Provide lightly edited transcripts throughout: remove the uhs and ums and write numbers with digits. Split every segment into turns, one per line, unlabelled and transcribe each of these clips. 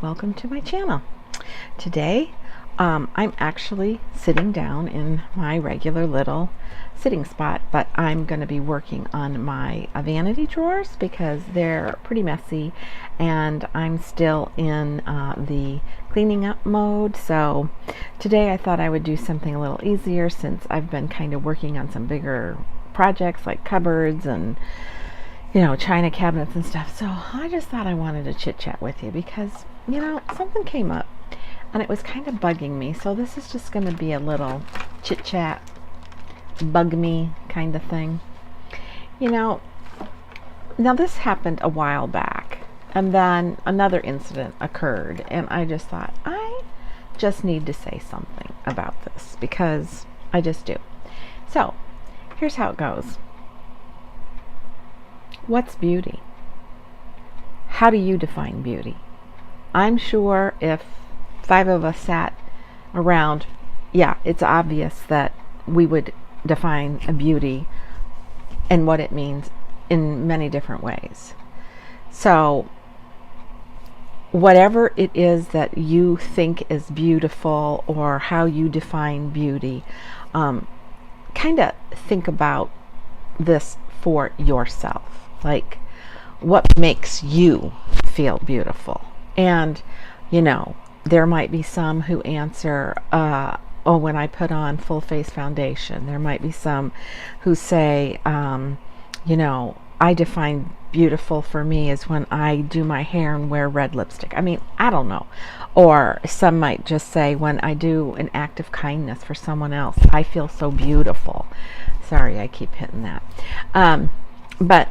welcome to my channel. Today I'm actually sitting down in my regular little sitting spot, but I'm going to be working on my vanity drawers because they're pretty messy and I'm still in the cleaning up mode. So today I thought I would do something a little easier since I've been kind of working on some bigger projects like cupboards and china cabinets and stuff. So I just thought I wanted to chit chat with you because, something came up and it was kind of bugging me. So this is just going to be a little chit chat, bug me kind of thing. Now this happened a while back and then another incident occurred and I just thought I just need to say something about this because I just do. So here's how it goes. What's beauty? How do you define beauty? I'm sure if 5 of us sat around, it's obvious that we would define a beauty and what it means in many different ways. So whatever it is that you think is beautiful or how you define beauty, kind of think about this for yourself. Like, what makes you feel beautiful? And, there might be some who answer, when I put on full face foundation. There might be some who say, I define beautiful for me is when I do my hair and wear red lipstick. I mean, I don't know. Or some might just say when I do an act of kindness for someone else, I feel so beautiful. Sorry, I keep hitting that. But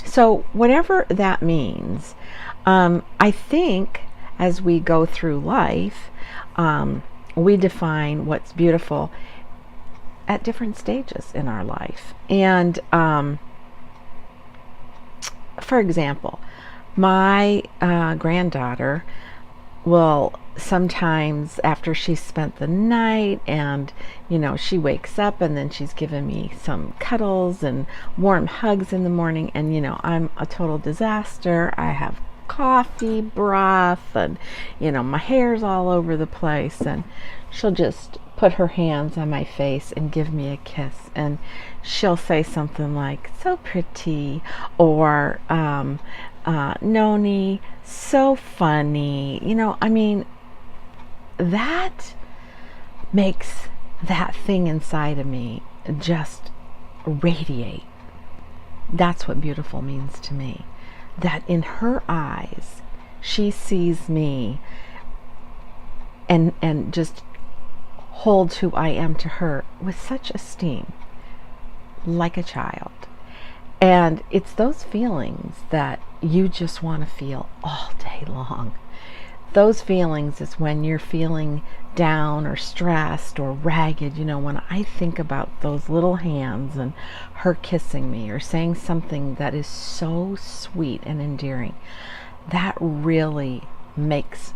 so whatever that means, I think as we go through life, we define what's beautiful at different stages in our life. And for example, my granddaughter will sometimes, after she's spent the night and she wakes up and then she's given me some cuddles and warm hugs in the morning, and I'm a total disaster. I have coffee, broth, and my hair's all over the place, and she'll just put her hands on my face and give me a kiss, and she'll say something like, "So pretty," or "Noni, so funny." I mean, that makes that thing inside of me just radiate. That's what beautiful means to me. That in her eyes, she sees me and just holds who I am to her with such esteem, like a child. And it's those feelings that you just want to feel all day long. Those feelings is when you're feeling down or stressed or ragged. When I think about those little hands and her kissing me or saying something that is so sweet and endearing, that really makes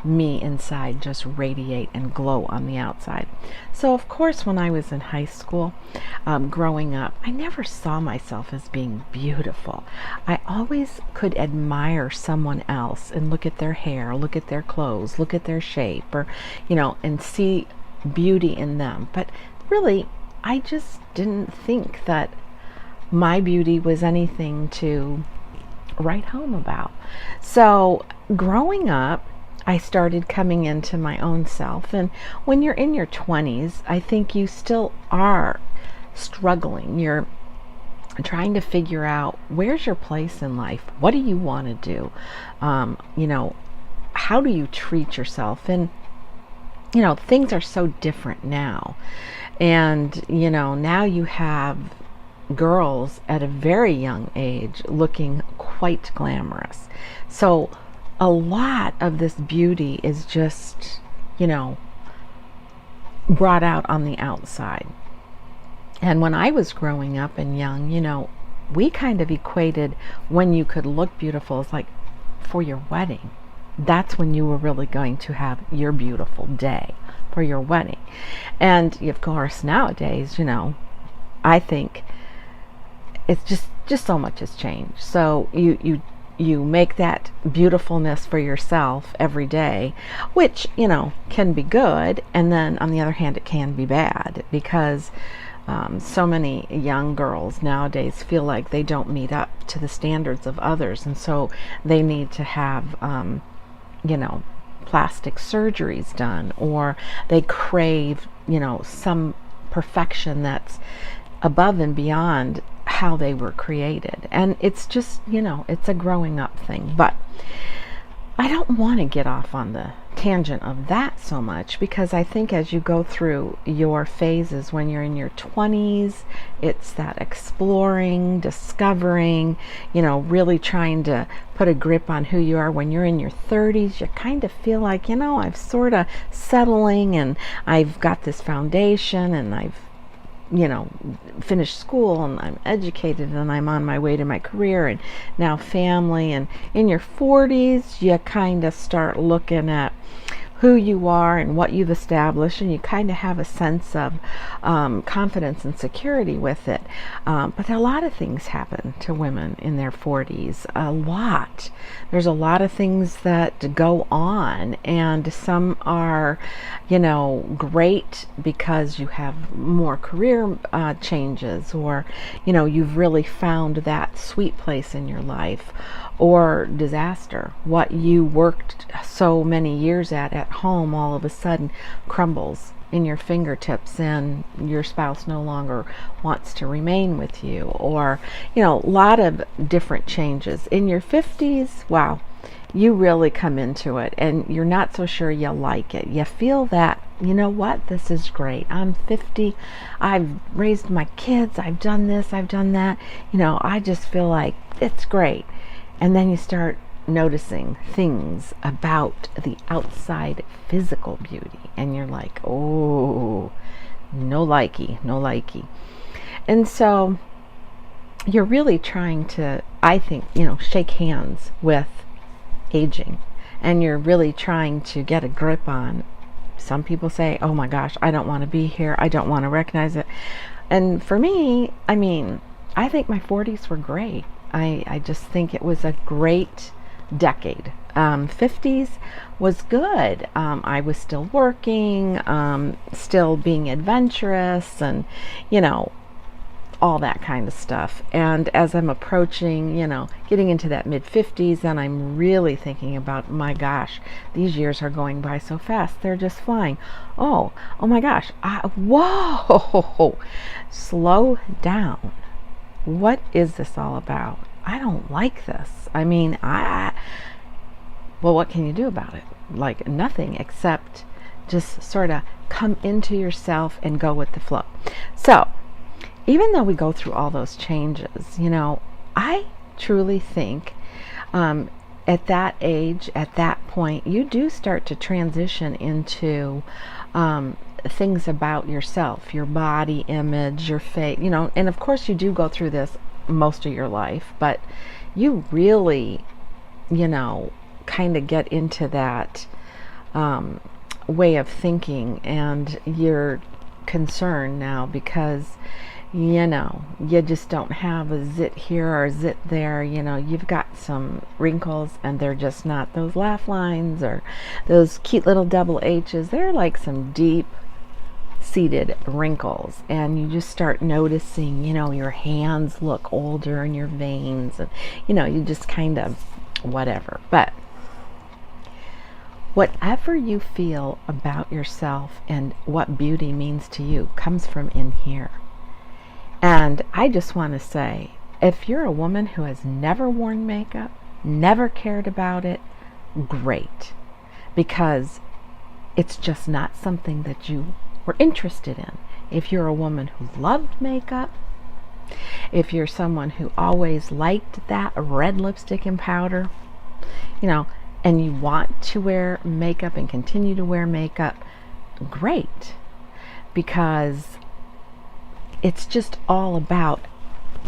me inside just radiate and glow on the outside. So of course, when I was in high school, growing up, I never saw myself as being beautiful. I always could admire someone else and look at their hair, look at their clothes, look at their shape, or and see beauty in them. But really, I just didn't think that my beauty was anything to write home about. So growing up, I started coming into my own self. And when you're in your 20s, I think you still are struggling. You're trying to figure out, where's your place in life? What do you want to do? How do you treat yourself? And things are so different now. And now you have girls at a very young age looking quite glamorous. So a lot of this beauty is just, brought out on the outside. And when I was growing up and young, we kind of equated when you could look beautiful as like for your wedding. That's when you were really going to have your beautiful day for your wedding. And of course, nowadays, I think it's just so much has changed. So you you make that beautifulness for yourself every day, which, can be good. And then on the other hand, it can be bad because so many young girls nowadays feel like they don't meet up to the standards of others. And so they need to have, plastic surgeries done, or they crave, some perfection that's above and beyond how they were created. And it's just, it's a growing up thing. But I don't want to get off on the tangent of that so much, because I think as you go through your phases when you're in your 20s, it's that exploring, discovering, really trying to put a grip on who you are. When you're in your 30s, you kind of feel like, I've sort of settling, and I've got this foundation, and I've finished school, and I'm educated, and I'm on my way to my career and now family. And in your 40s, you kind of start looking at who you are and what you've established, and you kind of have a sense of confidence and security with it. But a lot of things happen to women in their 40s. A lot. There's a lot of things that go on, and some are, great because you have more career changes, or, you've really found that sweet place in your life. Or disaster. What you worked so many years at home all of a sudden crumbles in your fingertips, and your spouse no longer wants to remain with you. Or, a lot of different changes. In your 50s, wow, you really come into it, and you're not so sure you like it. You feel that, what, this is great. I'm 50. I've raised my kids. I've done this. I've done that. I just feel like it's great. And then you start noticing things about the outside physical beauty, and you're like, oh, no likey, no likey. And so you're really trying to, I think, shake hands with aging, and you're really trying to get a grip on. Some people say, oh my gosh, I don't want to be here. I don't want to recognize it. And for me, I think my 40s were great. I just think it was a great decade. 50s was good. I was still working, still being adventurous, and, all that kind of stuff. And as I'm approaching, getting into that mid-50s, then I'm really thinking about, my gosh, these years are going by so fast. They're just flying. Oh my gosh. Whoa! Slow down. What is this all about? I don't like this. Well, what can you do about it? Like nothing, except just sort of come into yourself and go with the flow. So, even though we go through all those changes, I truly think at that age, at that point, you do start to transition into things about yourself, your body image, your face, and of course you do go through this most of your life, but you really, kind of get into that way of thinking, and you're concerned now because, you just don't have a zit here or a zit there. You've got some wrinkles, and they're just not those laugh lines or those cute little double H's. They're like some deep seated wrinkles, and you just start noticing, your hands look older, and your veins, and you just kind of whatever. But whatever you feel about yourself and what beauty means to you comes from in here. And I just want to say, if you're a woman who has never worn makeup, never cared about it, great, because it's just not something that you were interested in. If you're a woman who loved makeup, if you're someone who always liked that red lipstick and powder, and you want to wear makeup and continue to wear makeup, great, because it's just all about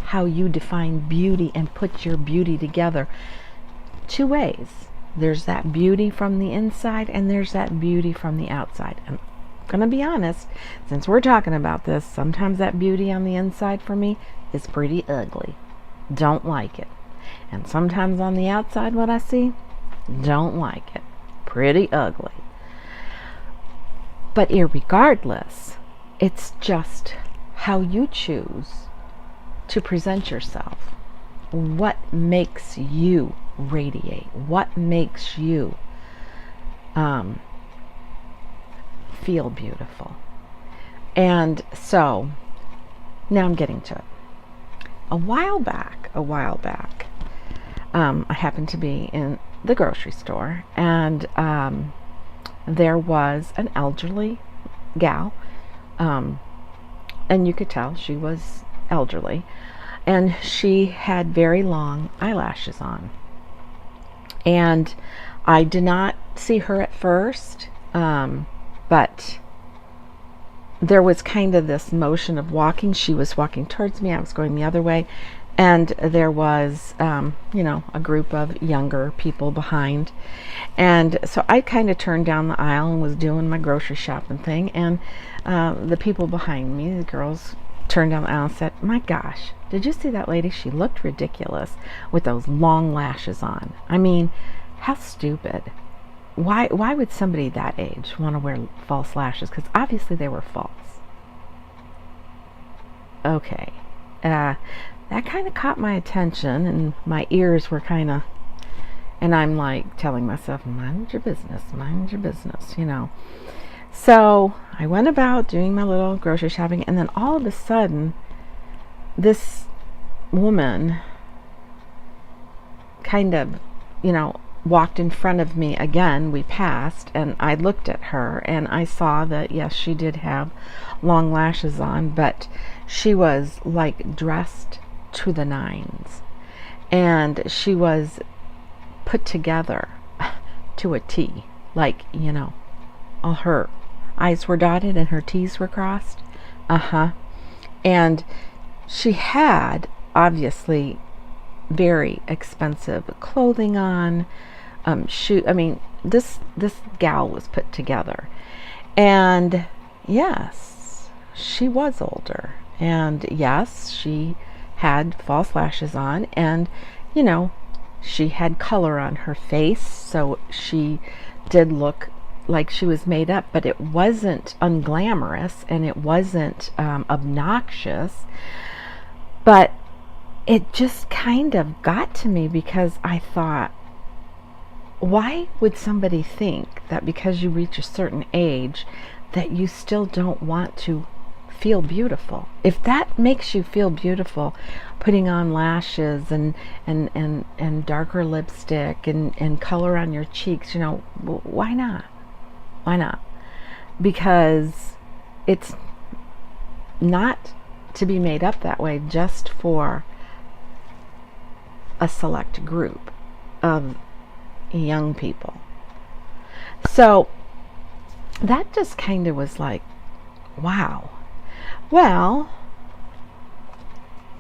how you define beauty and put your beauty together two ways. There's that beauty from the inside, and there's that beauty from the outside. And I'm going to be honest, since we're talking about this, sometimes that beauty on the inside for me is pretty ugly. Don't like it. And sometimes on the outside, what I see, don't like it. Pretty ugly. But irregardless, it's just how you choose to present yourself. What makes you radiate? What makes you feel beautiful? And so now I'm getting to it. A while back, I happened to be in the grocery store, and there was an elderly gal, and you could tell she was elderly, and she had very long eyelashes on. And I did not see her at first, but there was kind of this motion of walking. She was walking towards me, I was going the other way, and there was, a group of younger people behind. And so I kind of turned down the aisle and was doing my grocery shopping thing, and the people behind me, the girls, turned down the aisle and said, "My gosh, did you see that lady? She looked ridiculous with those long lashes on. I mean, how stupid. Why would somebody that age want to wear false lashes?" Because obviously they were false. Okay. That kind of caught my attention, and my ears were kind of, and I'm like telling myself, mind your business, So I went about doing my little grocery shopping, and then all of a sudden, this woman kind of, walked in front of me again. We passed, and I looked at her, and I saw that, yes, she did have long lashes on, but she was like dressed to the nines, and she was put together to a T, like, all her I's were dotted and her T's were crossed. And she had obviously very expensive clothing on. This gal was put together, and yes, she was older, and yes, she had false lashes on, and she had color on her face, so she did look like she was made up, but it wasn't unglamorous, and it wasn't obnoxious. But it just kind of got to me, because I thought, why would somebody think that because you reach a certain age that you still don't want to feel beautiful? If that makes you feel beautiful, putting on lashes and darker lipstick and color on your cheeks, why not? Why not? Because it's not to be made up that way just for a select group of young people. So that just kind of was like, wow. Well,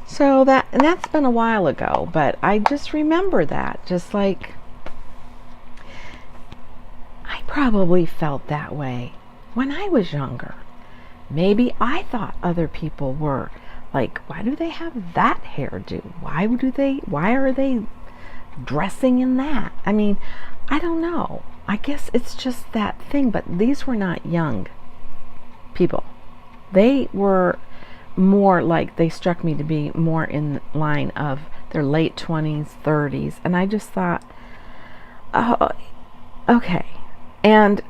so that's been a while ago, but I just remember that, just like I probably felt that way when I was younger. Maybe I thought other people were like, why do they have that hairdo? Why are they dressing in that? I mean, I don't know. I guess it's just that thing, but these were not young people. They were more like, they struck me to be more in line of their late 20s, 30s, and I just thought, oh, okay. And,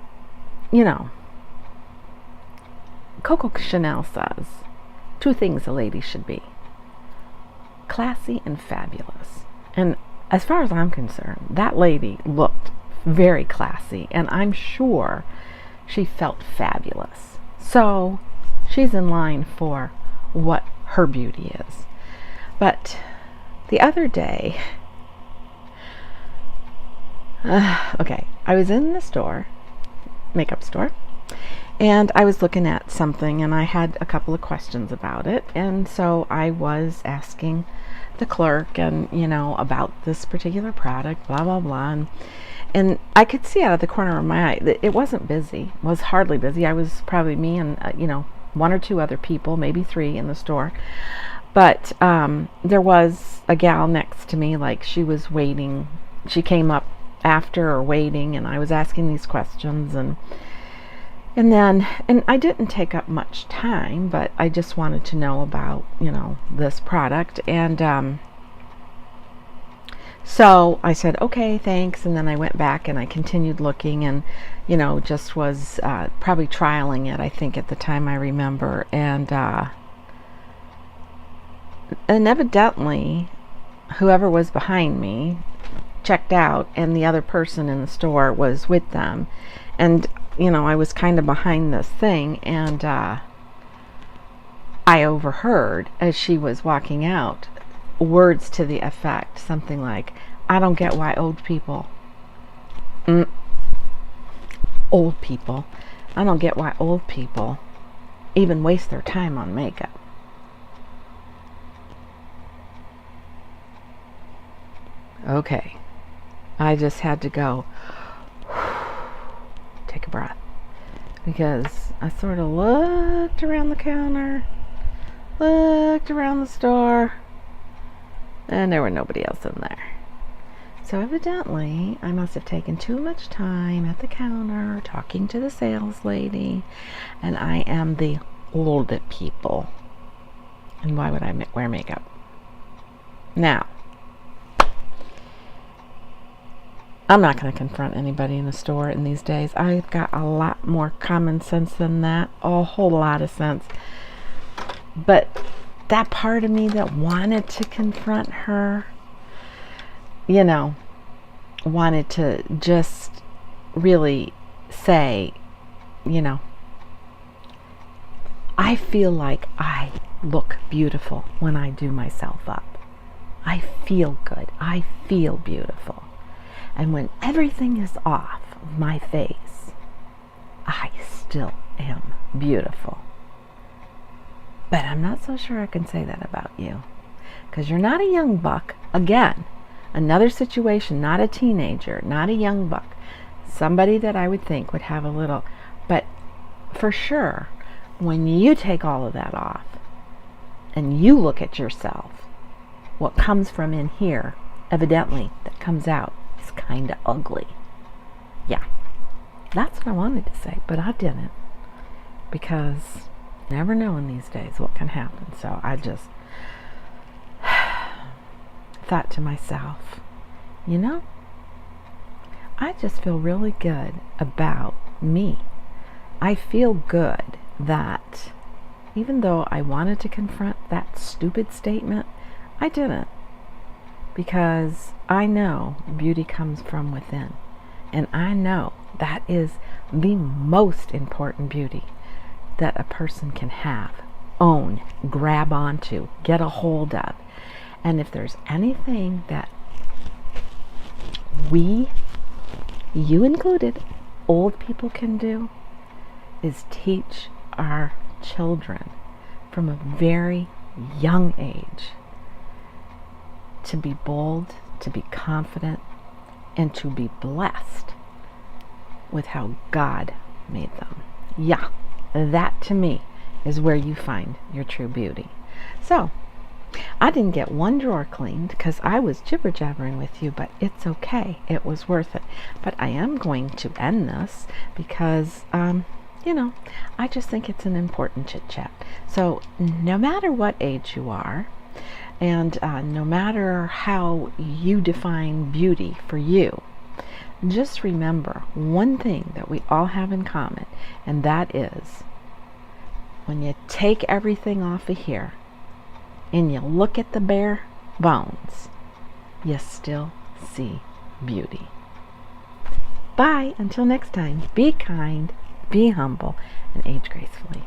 Coco Chanel says 2 things a lady should be: classy and fabulous. And as far as I'm concerned, that lady looked very classy, and I'm sure she felt fabulous. So she's in line for what her beauty is. But the other day, I was in the store, makeup store, and I was looking at something, and I had a couple of questions about it, and so I was asking the clerk, and about this particular product, blah blah blah, and I could see out of the corner of my eye that it wasn't busy. It was hardly busy. I was probably me and 1 or 2 other people, maybe 3 in the store, But there was a gal next to me, like she was waiting. She came up after or waiting, and I was asking these questions, and I didn't take up much time, but I just wanted to know about, this product. And so I said, okay, thanks. And then I went back and I continued looking, and, just was probably trialing it, I think, at the time, I remember. And evidently, whoever was behind me checked out, and the other person in the store was with them. And I was kind of behind this thing, and I overheard, as she was walking out, words to the effect, something like, I don't get why old people, I don't get why old people even waste their time on makeup. Okay, I just had to go, take a breath, because I sort of looked around the counter, looked around the store, and there were nobody else in there. So evidently, I must have taken too much time at the counter talking to the sales lady, and I am the old people. And why would I wear makeup? Now, I'm not going to confront anybody in the store in these days. I've got a lot more common sense than that, a whole lot of sense. But that part of me that wanted to confront her, wanted to just really say, I feel like I look beautiful when I do myself up. I feel good. I feel beautiful. And when everything is off of my face, I still am beautiful. But I'm not so sure I can say that about you, because you're not a young buck. Again, another situation, not a teenager, not a young buck. Somebody that I would think would have a little, but for sure, when you take all of that off and you look at yourself, what comes from in here, evidently, that comes out, is kind of ugly. Yeah, that's what I wanted to say, but I didn't, because you never know in these days what can happen. So I just thought to myself, I just feel really good about me. I feel good that even though I wanted to confront that stupid statement, I didn't. Because I know beauty comes from within. And I know that is the most important beauty that a person can have, own, grab onto, get a hold of. And if there's anything that we, you included, old people can do, is teach our children from a very young age to be bold, to be confident, and to be blessed with how God made them. Yeah, that to me is where you find your true beauty. So, I didn't get one drawer cleaned because I was jibber-jabbering with you, but it's okay. It was worth it. But I am going to end this because, I just think it's an important chit-chat. So, no matter what age you are, and no matter how you define beauty for you, just remember one thing that we all have in common, and that is when you take everything off of here and you look at the bare bones, you still see beauty. Bye. Until next time, be kind, be humble, and age gracefully.